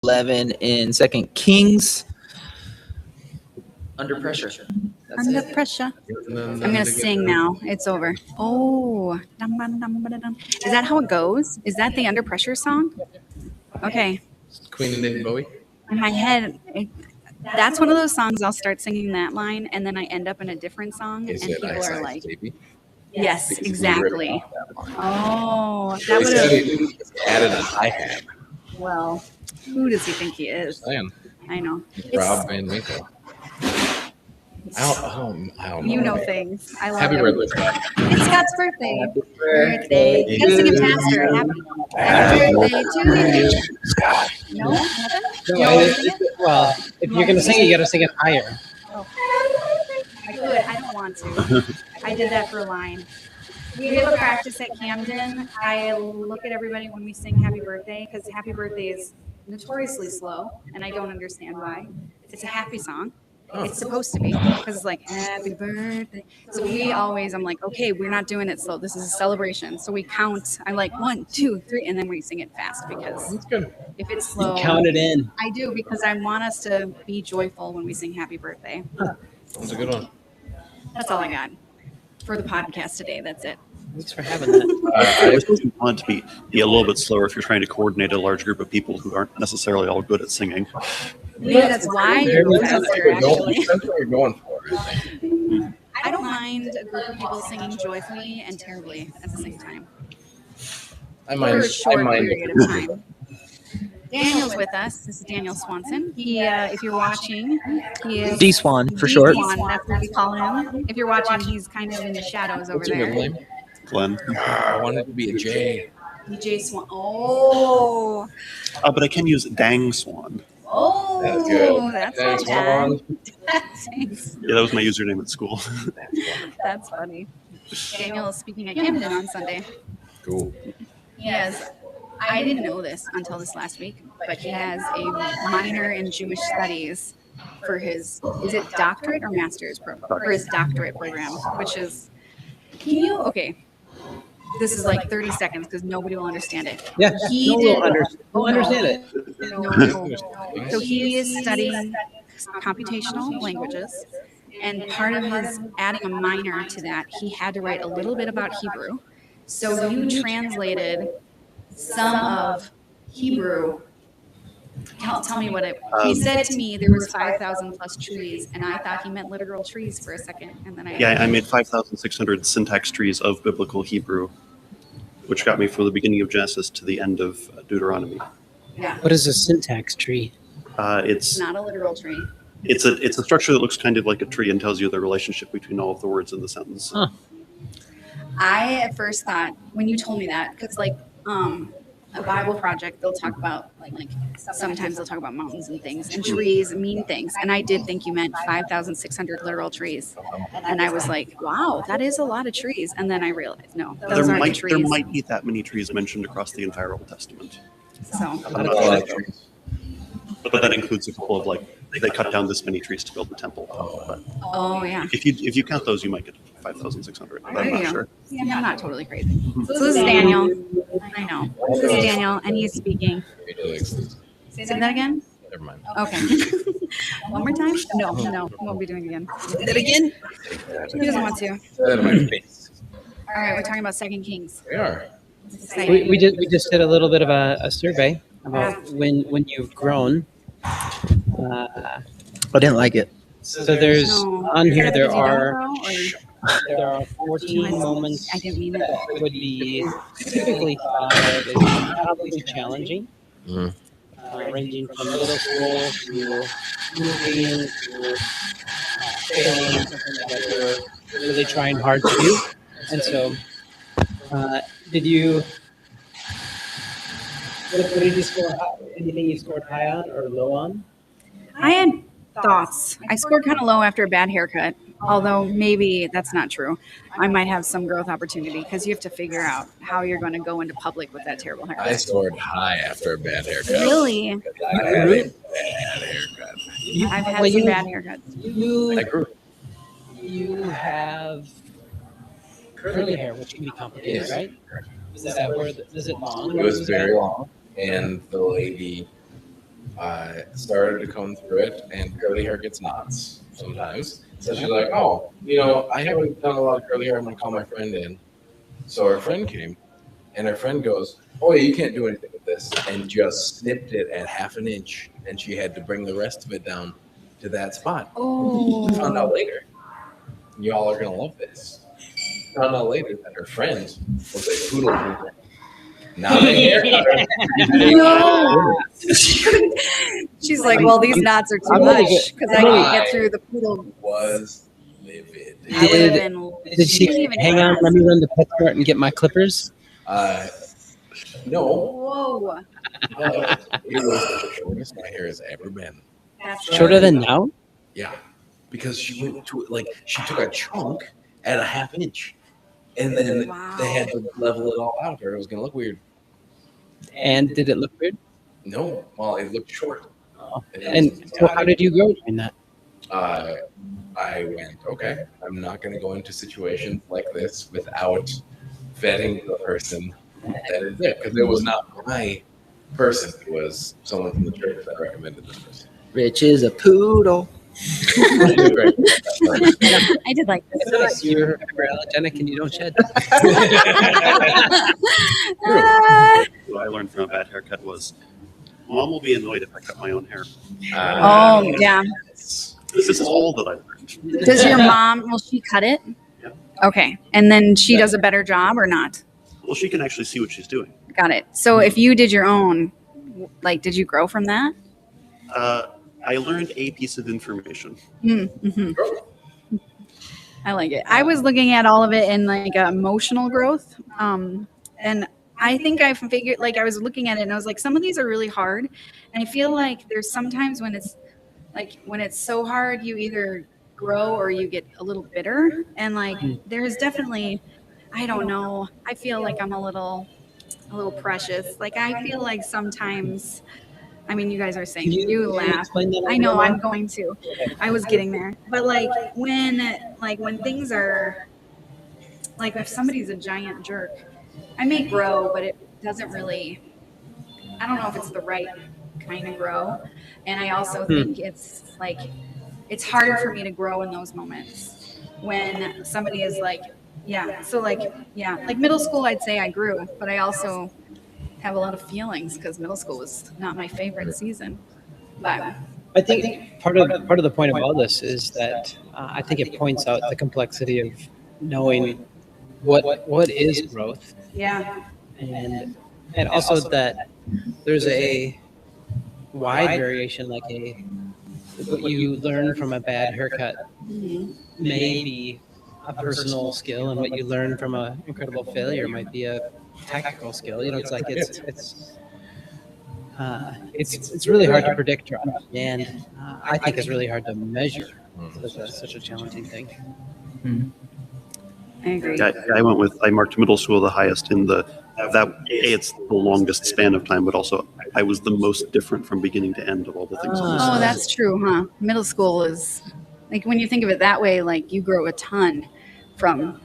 11 in 2 Kings. Under pressure. That's Under it. pressure. And then I'm gonna sing now. It's over. Oh, dum, dum, dum, dum, dum. Is that how it goes? Is that the Under Pressure song? Okay. Queen and David Bowie. In my head, that's one of those songs I'll start singing that line, and then I end up in a different song, Is and it people Ice are Ice like, Baby? "Yes, Because exactly." Oh, He that would have. added a hi-hat. Well, who does he think he is? Man, I know. Rob Van Winkle. I don't You know things. I love Happy it. birthday, Scott. It's Scott's birthday. Birthday. You gotta sing it faster. Happy birthday to you. Scott. No, nothing? No, You don't wanna sing it? well, if you're gonna sing it, you gotta sing it higher. I could. I don't want to. I did that for a line. We have a practice at Camden. I look at everybody when we sing happy birthday because happy birthday is notoriously slow, and I don't understand why. It's a happy song. It's supposed to be because it's like happy birthday. So I'm like, okay, we're not doing it slow. This is a celebration. So we count. I'm like 1, 2, 3, and then we sing it fast because That's good. if it's slow, Count it in. I do because I want us to be joyful when we sing happy birthday. That's a good one. That's all I got for the podcast today. That's it. Thanks for having that. I suppose you want to be a little bit slower if you're trying to coordinate a large group of people who aren't necessarily all good at singing. Maybe that's why you go faster, actually. That's what you're going for, I think. I don't mind a group of people singing joyfully and terribly at the same time I for mind. a short I mind. period of time. Daniel's with us. This is Daniel Swanson. He, if you're watching, he is D-Swan for short. D-Swan, that's what we call him. If you're watching, he's kind of in the shadows over What's your middle there. name? Glenn. I want it to be a J. DJ Swan. Oh, But I can use Dang Swan. oh, That's good. that's Thanks, not bad. Juan. Thanks. Yeah, that was my username at school. That's funny. Daniel is speaking at Camden on Sunday. Cool. He has, I didn't know this until this last week, but he has a minor in Jewish studies for his, is it doctorate or master's program? For his doctorate program, which is, okay, this is like 30 seconds because nobody will understand it. Yeah, He no, did- we'll understand it. No. So he is studying computational languages, and part of his adding a minor to that, he had to write a little bit about Hebrew. So you translated some of Hebrew. Tell me what it. He said to me there was 5,000 plus trees, and I thought he meant literal trees for a second, and then Yeah, I made 5,600 syntax trees of biblical Hebrew, which got me from the beginning of Genesis to the end of Deuteronomy. yeah, What is a syntax tree? it's It's not a literal tree. it's a structure that looks kind of like a tree and tells you the relationship between all of the words in the sentence. Huh. I at first thought when you told me that, because like a Bible project, they'll talk about like sometimes they'll talk about mountains and things, and trees mean things, and I did think you meant 5,600 literal trees, and I was like, wow, that is a lot of trees, and then I realized no, those There aren't the trees. might be that many trees mentioned across the entire Old Testament, So I'm not a lot of trees. but that includes a couple of like they cut down this many trees to build the temple. But oh yeah, if you count those, you might get 5,600. But There I'm you not go. sure. I'm not totally crazy. So this is Daniel. I know. This is Daniel, and he's speaking. Say that again. Never mind. Okay. One more time? No, we won't be doing it again. That again? He doesn't want to. Out of my face. All right, we're talking about Second Kings. We are. It's exciting. We just did a little bit of a survey about when you've grown. I didn't like it. So there's No. on here Did there you don't are grow, or- there are 14 moments I didn't mean it. that would be typically thought of as probably challenging, Mm. ranging from middle school to moving to failing, something that you're really trying hard to do. And so, did you? What did you score? Anything you scored high on or low on? I had thoughts. I scored kind of low after a bad haircut, although maybe that's not true. I might have some growth opportunity because you have to figure out how you're going to go into public with that terrible I haircut. scored high after a bad haircut. Really? I had a bad haircut. I've had Well, some you- bad haircuts. You I grew. you have curly hair, which can be complicated, Yes. right? Is that where is it long? It was very long, and the lady I started to come through it, and curly hair gets knots sometimes. So she's like, "Oh, I haven't done a lot of curly hair. I'm gonna call my friend in." So her friend came, and her friend goes, "Oh, yeah, you can't do anything with this," and just snipped it at 1/2 inch, and she had to bring the rest of it down to that spot. Oh. I found out later. Y'all are gonna love this. Found out later that her friend was a poodle groomer. Not a hair cutter. No. She's like, well, these knots are too I'm gonna much because I can't get through the poodle. Was livid. I would have been. Did she hang on? Let me run to PetSmart and get my clippers. No, Whoa. but it was the shortest my hair has ever been. That's Shorter than now? Yeah, because she went to she took a chunk at 1/2 inch, and then Wow. they had to level it all out, or it was gonna look weird. And did it look weird? No, well, it looked short. And so how did you grow during that? I went, okay, I'm not going to go into situations like this without vetting the person that is there. Because it was not my person. It was someone from the church that recommended this person. Rich is a poodle. I did like this. It's nice. You're hyperallergenic and you don't shed. What I learned from a bad haircut was, Mom will be annoyed if I cut my own hair. Oh, yeah. This is all that I learned. Does your mom, will she cut it? Yeah. Okay. And then she does a better job or not? Well, she can actually see what she's doing. Got it. So if you did your own, like, did you grow from that? I learned a piece of information. Mm-hmm. I like it. I was looking at all of it in like emotional growth. And I think I figured, like, I was looking at it and I was like, some of these are really hard. And I feel like there's sometimes when it's so hard, you either grow or you get a little bitter. And like, there's definitely, I don't know. I feel like I'm a little precious. Like, I feel like sometimes, I mean, you guys are saying you laugh. Explain that a I know little I'm more? going to. I was getting there. But like when things are like if somebody's a giant jerk, I may grow, but it doesn't really, I don't know if it's the right kind of grow. And I also think it's like it's harder for me to grow in those moments when somebody is like, yeah. So like middle school I'd say I grew, but I also have a lot of feelings because middle school was not my favorite season. But I think part of the point of all this is that I think it points out the complexity of knowing what is growth, yeah, and also that there's a wide variation, like what you learn from a bad haircut may be a personal skill, and what you learn from an incredible failure might be a tactical skill. It's like it's really hard to predict or understand. I think it's really hard to measure. Such a challenging thing. I agree. I marked middle school the highest in it's the longest span of time, but also I was the most different from beginning to end of all the things on this Oh, list. that's true, huh? Middle school is like when you think of it that way, like you grow a ton from,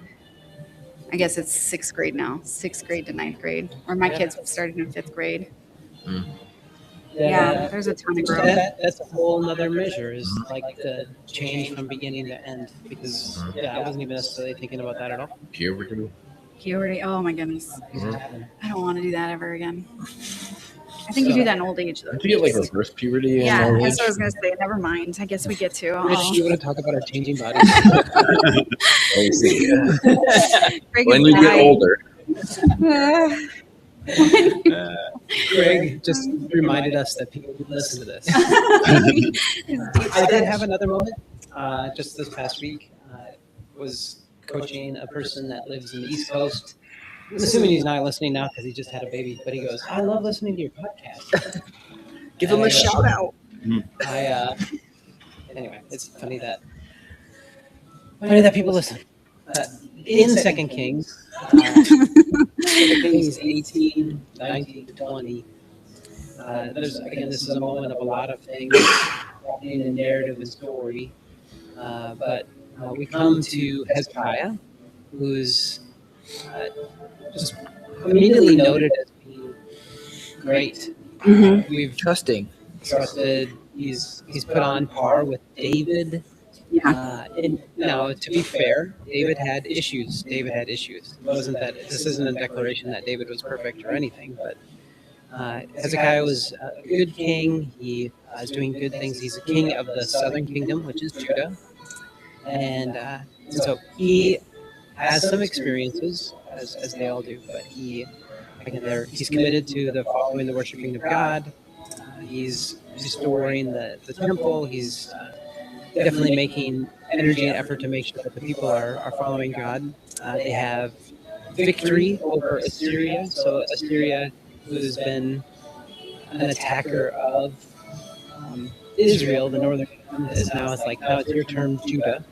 I guess it's 6th grade now, 6th grade to 9th grade, or my kids started in 5th grade. Yeah, there's a ton of growth. That's a whole nother measure, is like the change from beginning to end, because I wasn't even necessarily thinking about that at all. Puberty. Puberty. Oh my goodness. I don't want to do that ever again. I think you do that in old age though. Did you get like reverse puberty? Yeah, in old that's age? what I was gonna say. Never mind. I guess we get to. Rich, Oh. do you want to talk about our changing bodies? Let me see. Greg When is you get dying. older, Greg just reminded us that people would listen to this. I did have another moment just this past week. Was coaching a person that lives in the East Coast. I'm assuming he's not listening now because he just had a baby, but he goes, I love listening to your podcast. Give him a shout out. Anyway, it's funny that people listen. In Second Kings, Second Kings 18, 19, 20, there's, again, this is a moment of a lot of things happening in narrative and story. But we come to Hezekiah, who's just immediately noted as being great. We've Trusting. trusted. He's put on par with David. And now, to be fair, David had issues. It wasn't that this isn't a declaration that David was perfect or anything, but Hezekiah was a good king. He is doing good things. He's a king of the southern kingdom, which is Judah, and so he has some experiences, as they all do. But he's committed to the following the worshiping of God. He's restoring the temple. He's definitely making energy and effort to make sure that the people are following God. They have victory over Assyria. So Assyria, who's been an attacker of Israel, the northern kingdom, is now it's your turn, Judah.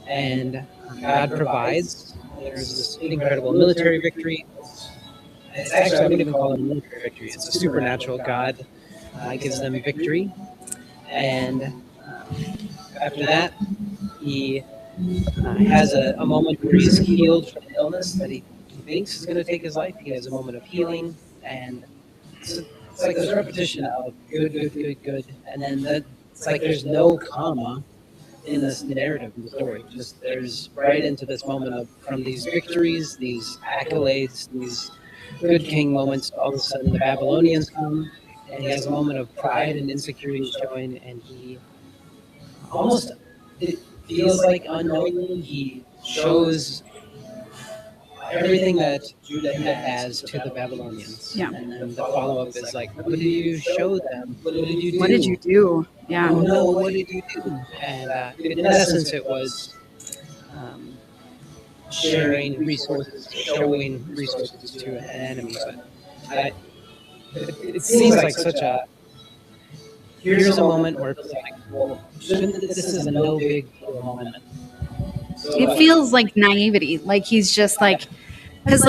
And God provides. There's this incredible military victory. It's actually, I wouldn't even call it a military victory. It's a supernatural. God gives them victory. And after that, he has a moment where he's healed from an illness that he thinks is going to take his life. He has a moment of healing, and it's like this repetition of good, and then it's like there's no comma in this narrative in the story. Just there's right into this moment of from these victories, these accolades, these good king moments. All of a sudden, the Babylonians come, and he has a moment of pride and insecurity showing, and he almost, it feels like unknowingly, he shows everything that Judah has to the Babylonians. Yeah. And then the follow-up is like, what did you show them? What did you do? What did you do? Yeah. Oh no, what did you do? And in essence, it was sharing resources, showing resources to an enemy. But it seems like such a, here's a moment where it's like, well, this is a no big deal moment. It feels like naivety. Like he's just like, because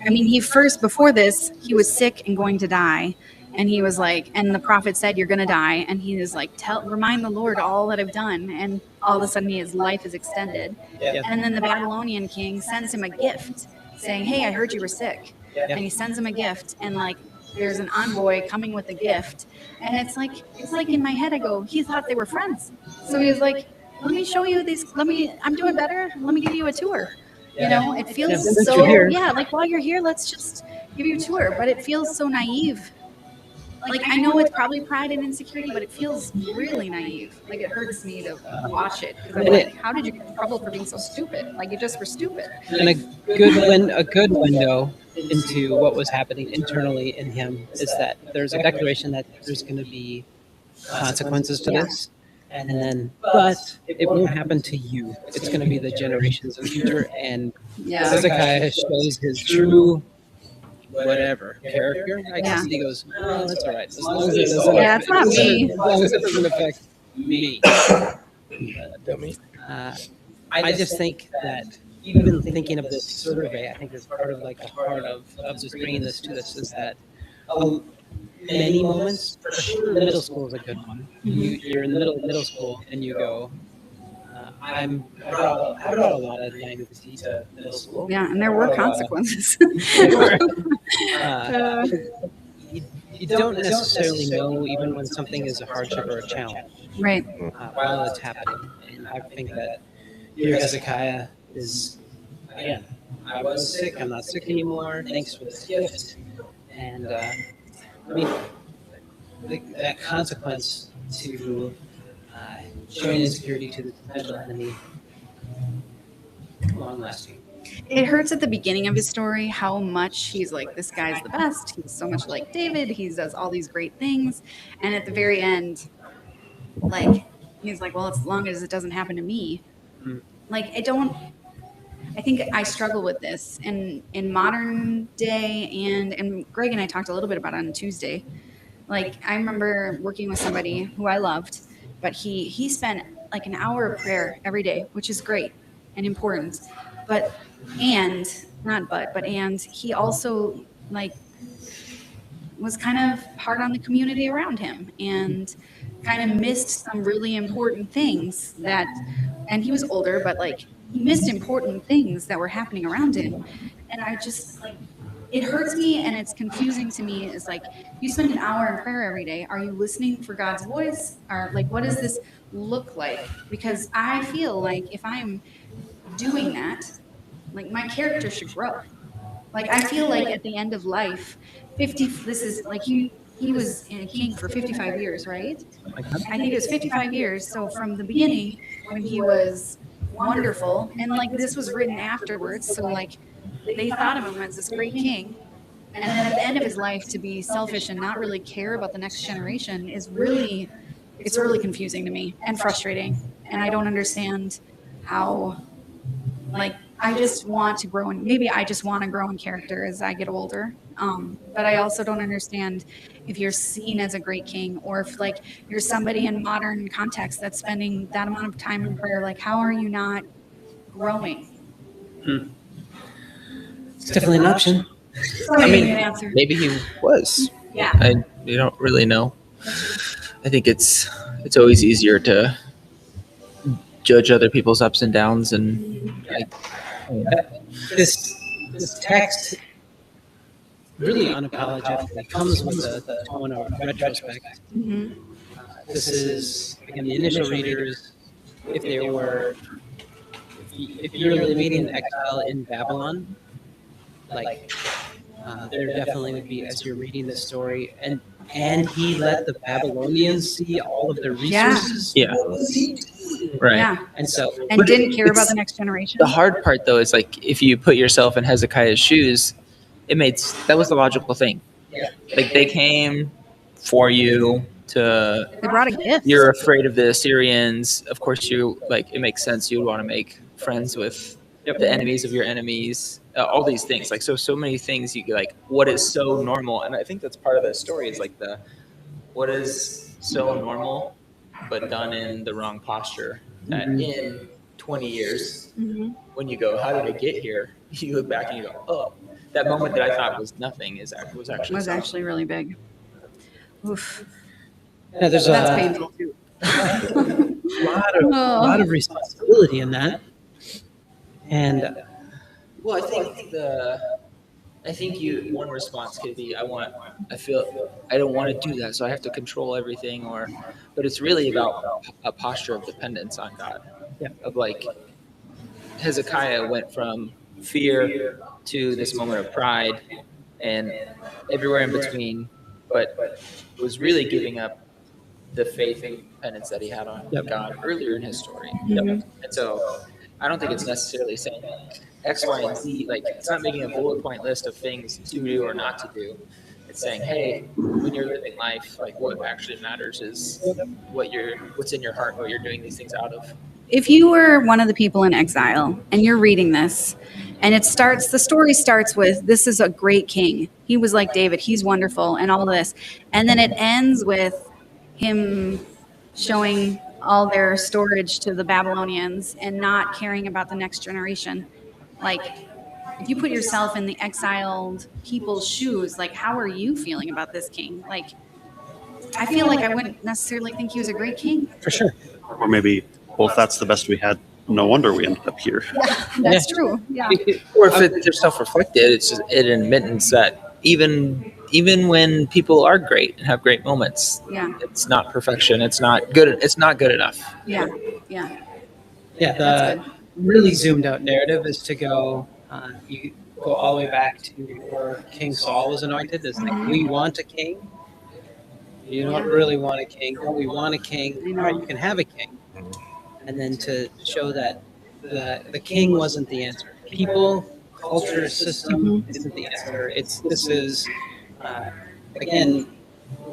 he first, before this, he was sick and going to die. And he was like, and the prophet said, you're going to die. And he was like, remind the Lord all that I've done. And all of a sudden his life is extended. Yeah. And then the Babylonian king sends him a gift saying, hey, I heard you were sick. Yeah. And he sends him a gift. And like, there's an envoy coming with a gift. And it's like in my head, I go, he thought they were friends. So he was like, let me show you these. I'm doing better. Let me give you a tour. You know, it feels Since so, you're here. like while you're here, let's just give you a tour. But it feels so naive. Like, I know it's probably pride and insecurity, but it feels really naive. Like, it hurts me to watch it. Because I'm like, how did you get in trouble for being so stupid? Like, you just were stupid. And a good window into what was happening internally in him is that there's a declaration that there's going to be consequences to this. And then, but it won't happen to you. It's going to be the generations of the future. And Hezekiah shows his true whatever character. I guess he goes, oh, that's all right. As long as it doesn't it's not me. As long as it doesn't affect me. Dummy. I just think that even thinking of this survey, I think is part of like the heart of just bringing this to this is that many moments, for sure, middle school is a good one. You're in the middle school and you go, I brought a lot of naivety to middle school. Yeah, and there were consequences. You don't necessarily know even when something is a hardship or a challenge Right. while it's happening. And I think that here Hezekiah is, again, I was sick, I'm not sick anymore, thanks for this gift. And that consequence to showing insecurity to the potential enemy, long lasting. It hurts at the beginning of his story how much he's like, this guy's the best. He's so much like David. He does all these great things. And at the very end, like, he's like, well, as long as it doesn't happen to me. Like, I think I struggle with this in modern day. And Greg and I talked a little bit about it on Tuesday. Like, I remember working with somebody who I loved, but he spent like an hour of prayer every day, which is great and important. And he also like was kind of hard on the community around him and kind of missed some really important things and he was older, but like he missed important things that were happening around him. And I just like, it hurts me and it's confusing to me. Is like, you spend an hour in prayer every day. Are you listening for God's voice? Or like, what does this look like? Because I feel like if I'm doing that, like my character should grow. Like I feel like at the end of life, this is like he was in a king for 55 years, right? I think it was 55 years. So from the beginning when he was wonderful, and like this was written afterwards, so like they thought of him as this great king, and then at the end of his life to be selfish and not really care about the next generation it's really confusing to me and frustrating, and I don't understand how, like, I just want to grow in, maybe I just want to grow in character as I get older. But I also don't understand if you're seen as a great king, or if like you're somebody in modern context that's spending that amount of time in prayer, like how are you not growing? It's definitely an option. I mean, an answer. Maybe he was. Yeah. You don't really know. I think it's always easier to judge other people's ups and downs, and This text really unapologetically comes with the tone of retrospect. Mhm. This is, again, the initial readers, if you're living in exile in Babylon, like there definitely would be, as you're reading this story, and he let the Babylonians see all of their resources. Yeah. Right. Yeah. And so, And But didn't care about it's- the next generation. The hard part, though, is like if you put yourself in Hezekiah's shoes, that was the logical thing. Yeah. Like they came for you to. They brought a gift. You're afraid of the Assyrians. Of course, it makes sense. You would want to make friends with the enemies of your enemies. All these things, like so many things. You like what is so normal, and I think that's part of the story. Is like what is so normal, but done in the wrong posture. That in 20 years, Mhm. when you go, how did I get here? You look back and you go, oh, that moment that I thought was nothing was actually Was something. actually really big. Oof. yeah, there's That's a painful too. lot of responsibility in that. And Well, I think one response could be I don't want to do that, so I have to control everything, but it's really about a posture of dependence on God. Yeah. Of like Hezekiah went from fear to this moment of pride and everywhere in between, but was really giving up the faith and dependence that he had on God earlier in his story. Mhm. And so I don't think it's necessarily saying X, Y, and Z. Like it's not making a bullet point list of things to do or not to do. It's saying, hey, when you're living life, like what actually matters is what's in your heart, what you're doing these things out of. If you were one of the people in exile and you're reading this, and the story starts with, this is a great king. He was like David. He's wonderful and all of this. And then it ends with him showing all their storage to the Babylonians and not caring about the next generation. Like, if you put yourself in the exiled people's shoes, like, how are you feeling about this king? Like, I feel like I wouldn't necessarily think he was a great king. for sure, Or maybe, well, if that's the best we had, no wonder we ended up here. That's true. Yeah. Or if they're self-reflected, it's just an admittance that even when people are great and have great moments, Yeah. it's not perfection. It's not good. It's not good enough. Yeah. Yeah. yeah. That's The really zoomed out narrative is to go. You go all the way back to where King Saul was anointed. It's like, we want a king. You don't really want a king. No, we want a king. I know. All right, you can have a king. And then to show that the king wasn't the answer. People, culture, system isn't the answer. Again,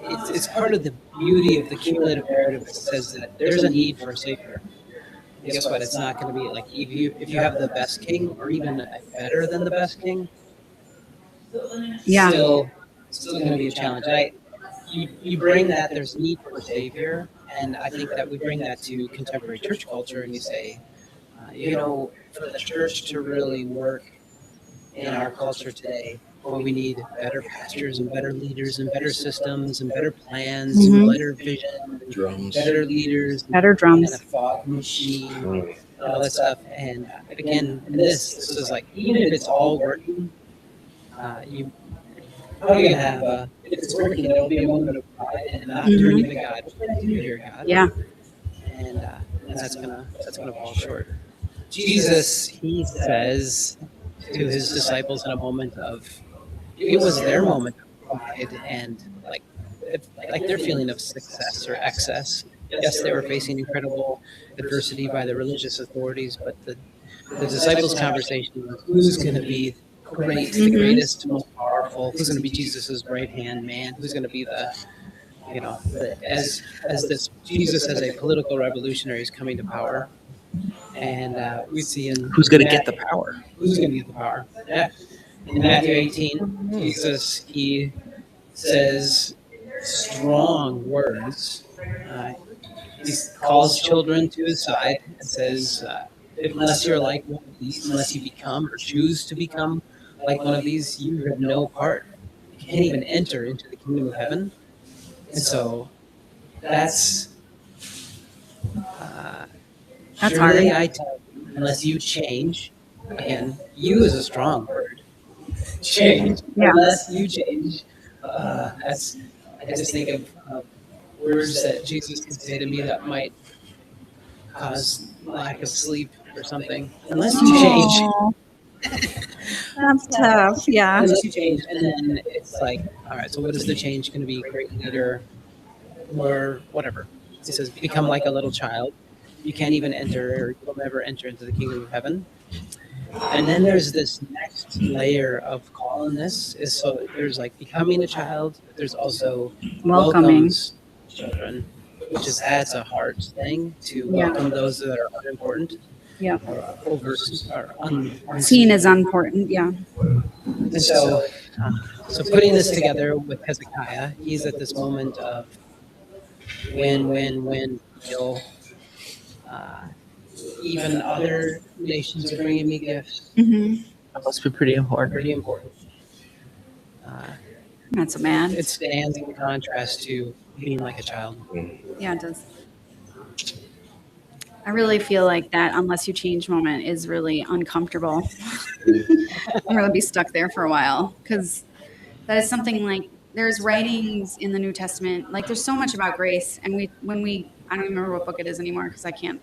it's part of the beauty of the cumulative narrative that says that there's a need for a savior. And guess what? It's not going to be like if you have the best king or even better than the best king. Yeah. Still going to be a challenge. You bring that there's need for a savior, and I think that we bring that to contemporary church culture, and you say, for the church to really work in our culture today, well, we need better pastors and better leaders and better systems and better plans and better vision, Drums. better leaders, Better and drums. a fog machine, and all that stuff. And again, this is like, even if it's all working, You probably gonna have if it's working, there'll be a moment of pride and not turning to God. To hear God. Yeah. And that's gonna fall short. Jesus, he says to his disciples in a moment of, it was their moment of pride and like their feeling of success or excess. Yes, they were facing incredible adversity by the religious authorities, but the disciples' conversation was who's going to be great, the greatest, most powerful, who's going to be Jesus's right hand man, who's going to be the, as this Jesus as a political revolutionary is coming to power. And we see in Who's going to get the power? who's going to get the power. Yeah. In Matthew 18, Jesus, he says strong words. He calls children to his side and says, unless you're like one of these, unless you become or choose to become like one of these, you have no part. You can't even enter into the kingdom of heaven. And so that's surely hard. I tell you, unless you change, again, you is a strong word. Change. Yeah. Unless you change. I just think of words that Jesus could say to me that might cause lack of sleep or something. Unless you change. Aw. That's tough. Yeah. Unless you change. And then it's like, all right, so what is the change going to be? Great leader or whatever. He says, become like a little child. You can't even enter, or you'll never enter into the kingdom of heaven. And then there's this next layer of call in this. Is so there's like becoming a child. But there's also Welcoming. welcomes children, which is that's a hard thing to welcome those that are unimportant. Yeah. Or over or Seen as unimportant. Yeah. And so putting this together with Hezekiah, he's at this moment of when he'll even other nations are bringing me gifts. Mm-hmm. That must be pretty important. Pretty important. Not so bad. It stands in contrast to being like a child. Yeah, it does. I really feel like that unless you change moment is really uncomfortable. I'm going to be stuck there for a while because that is something like there's writings in the New Testament. Like there's so much about grace. And I don't even remember what book it is anymore because I can't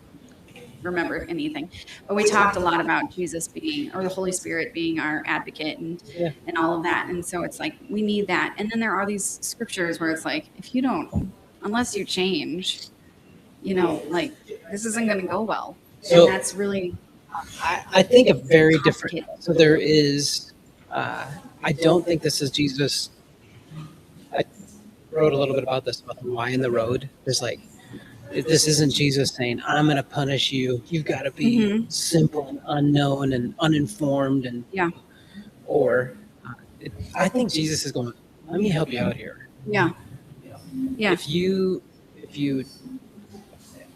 remember anything. But we talked a lot about Jesus being, or the Holy Spirit being our advocate and all of that. And so it's like, we need that. And then there are these scriptures where it's like, if you don't, unless you change, like this isn't going to go well. So- and that's really, I think a very different. So there is, I don't think this is Jesus. I wrote a little bit about this, about the why in the road. There's like, this isn't Jesus saying, I'm going to punish you. You've got to be simple and unknown and uninformed. And or I think Jesus is going, let me help you out here. yeah. If you,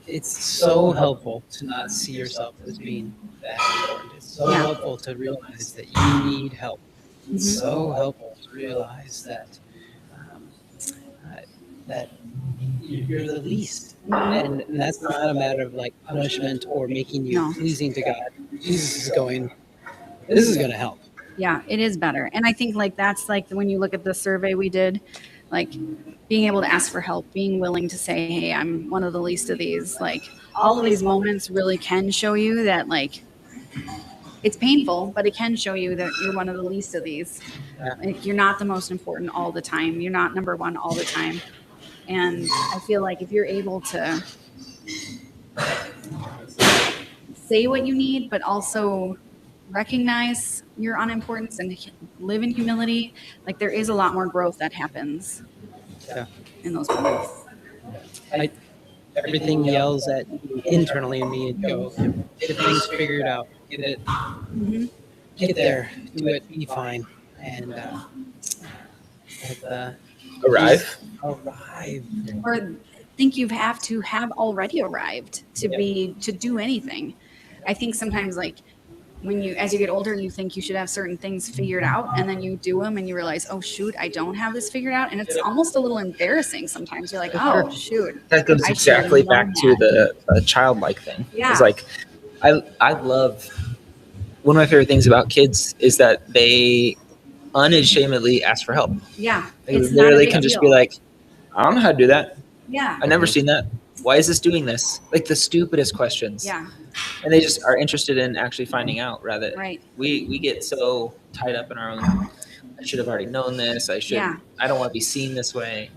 it's so helpful to not see yourself as being that important. It's so helpful to realize that you need help. It's so helpful to realize that that you're the least, and that's not a matter of like punishment or making you pleasing to God. Jesus is going, this is going to help. Yeah, it is better. And I think like that's like when you look at the survey we did, like being able to ask for help, being willing to say, hey, I'm one of the least of these, like all of these moments really can show you that like it's painful, but it can show you that you're one of the least of these. Like you're not the most important all the time. You're not number one all the time. And I feel like if you're able to say what you need, but also recognize your unimportance and live in humility, like there is a lot more growth that happens in those moments. Everything yells at me internally in me and go, get things figured out, get it, get there, do it, be fine, and Arrive. Or think you have to have already arrived to do anything. I think sometimes like when as you get older, you think you should have certain things figured out, and then you do them and you realize, oh shoot, I don't have this figured out. And it's almost a little embarrassing sometimes. You're like, oh shoot. That goes I exactly should've back known to that. the childlike thing. Yeah. It's like, I love, one of my favorite things about kids is that they unashamedly ask for help. Yeah. They It's not a literally big can just deal. be like, I don't know how to do that. Yeah. I've never seen that. Why is this doing this? Like the stupidest questions. Yeah. And they just are interested in actually finding out rather. Right. We get so tied up in our own, I should have already known this. I don't want to be seen this way.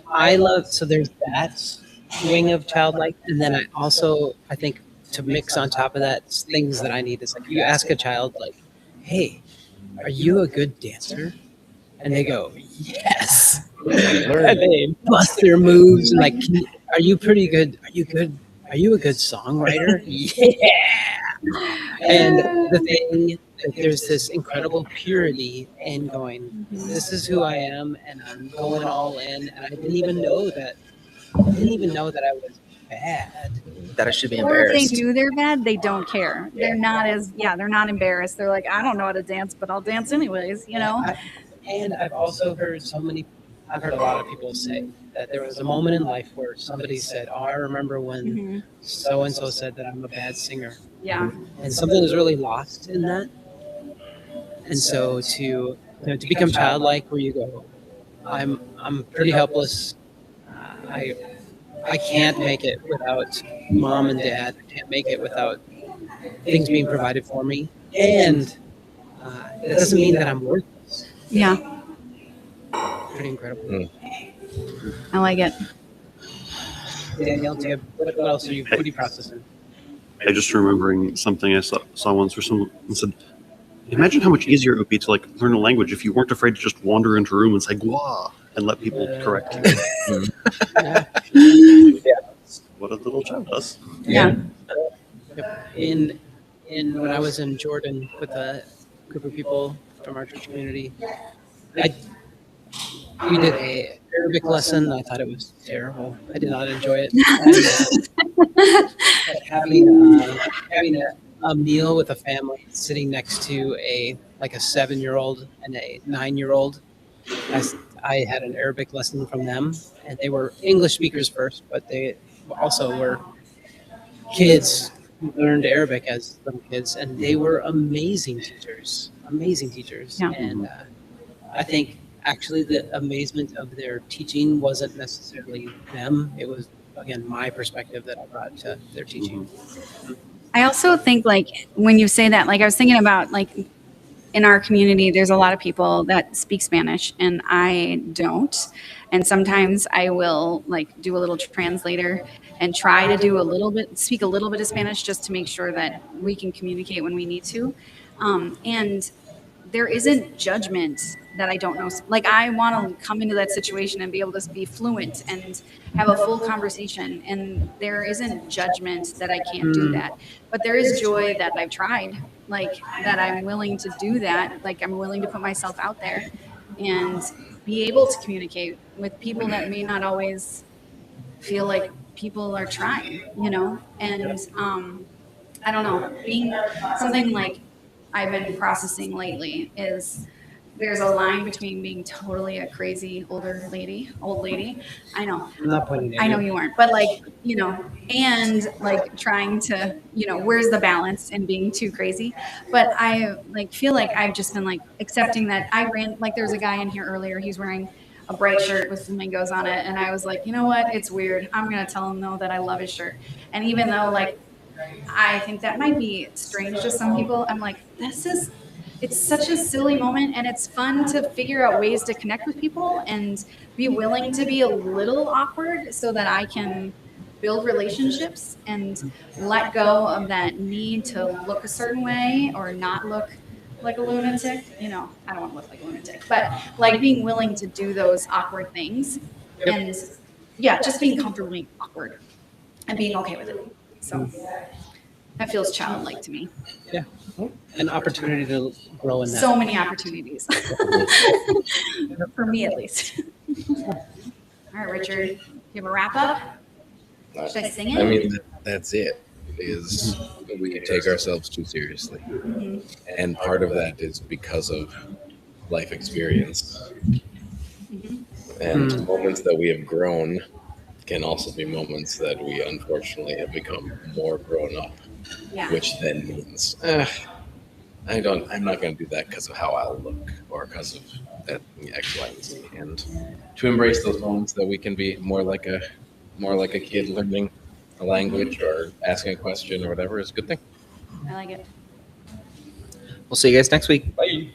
I love, so there's that wing of childlike, and then I think to mix on top of that, things that I need is like, you ask a child like, hey, are you a good dancer? And they go, yes. And they bust their moves and like, are you pretty good? Are you good? Are you a good songwriter? Yeah. And the thing, there's this incredible purity in going, this is who I am, and I'm going all in. And I didn't even know that I was bad. That I should be Or if they embarrassed. do they're bad, they don't care. They're not embarrassed. They're like, I don't know how to dance, but I'll dance anyways, you know? And I've also heard I've heard a lot of people say that there was a moment in life where somebody said, oh, I remember when Mhm. so-and-so said that I'm a bad singer. Yeah. And something is really lost in that. And so to become childlike, where you go, I'm pretty helpless. I can't make it without mom and dad. I can't make it without things being provided for me. And it doesn't mean that I'm worthless. Yeah. Pretty incredible. I like it. Danielle, what else are you processing? I just remembering something I saw once where someone said, imagine how much easier it would be to like learn a language if you weren't afraid to just wander into a room and say "gua" and let people correct you. What a little child does. Yeah. In when I was in Jordan with a group of people from our church community, we did a Arabic lesson. I thought it was terrible. I did not enjoy it. Having a meal with a family sitting next to a 7-year-old and a 9-year-old. I had an Arabic lesson from them, and they were English speakers first, but they also were kids who learned Arabic as little kids, and they were amazing teachers. Yeah. And I think actually the amazement of their teaching wasn't necessarily them. It was, again, my perspective that I brought to their teaching. I also think like when you say that, like I was thinking about like in our community, there's a lot of people that speak Spanish and I don't. And sometimes I will like do a little translator and try to speak a little bit of Spanish just to make sure that we can communicate when we need to. And there isn't judgment that I don't know. Like I want to come into that situation and be able to be fluent and have a full conversation. And there isn't judgment that I can't do that. But there is joy that I've tried, like that I'm willing to do that. Like I'm willing to put myself out there and be able to communicate with people that may not always feel like people are trying, you know? And I don't know, being something like I've been processing lately is there's a line between being totally a crazy old lady. I know. I'm not pointing at I know you. you weren't, but like, you know, and like trying to, you know, where's the balance in being too crazy? But I like feel like I've just been like accepting that there was a guy in here earlier, he's wearing a bright shirt with flamingos on it. And I was like, you know what? It's weird. I'm going to tell him though that I love his shirt. And even though like, I think that might be strange to some people, I'm like, it's such a silly moment and it's fun to figure out ways to connect with people and be willing to be a little awkward so that I can build relationships and let go of that need to look a certain way or not look like a lunatic. You know, I don't want to look like a lunatic, but like being willing to do those awkward things and yeah, just being comfortably awkward and being okay with it. So that feels childlike to me. Yeah. An opportunity to grow in that. So many opportunities. For me, at least. All right, Richard, you have a wrap up? Should I sing it? I mean, that's it. Is we take ourselves too seriously, and part of that is because of life experience, and moments that we have grown can also be moments that we unfortunately have become more grown up, Yeah. which then means I'm not going to do that because of how I'll look or because of that X, Y, and Z. And to embrace those moments that we can be more like a kid learning a language or asking a question or whatever is a good thing. I like it. We'll see you guys next week. Bye.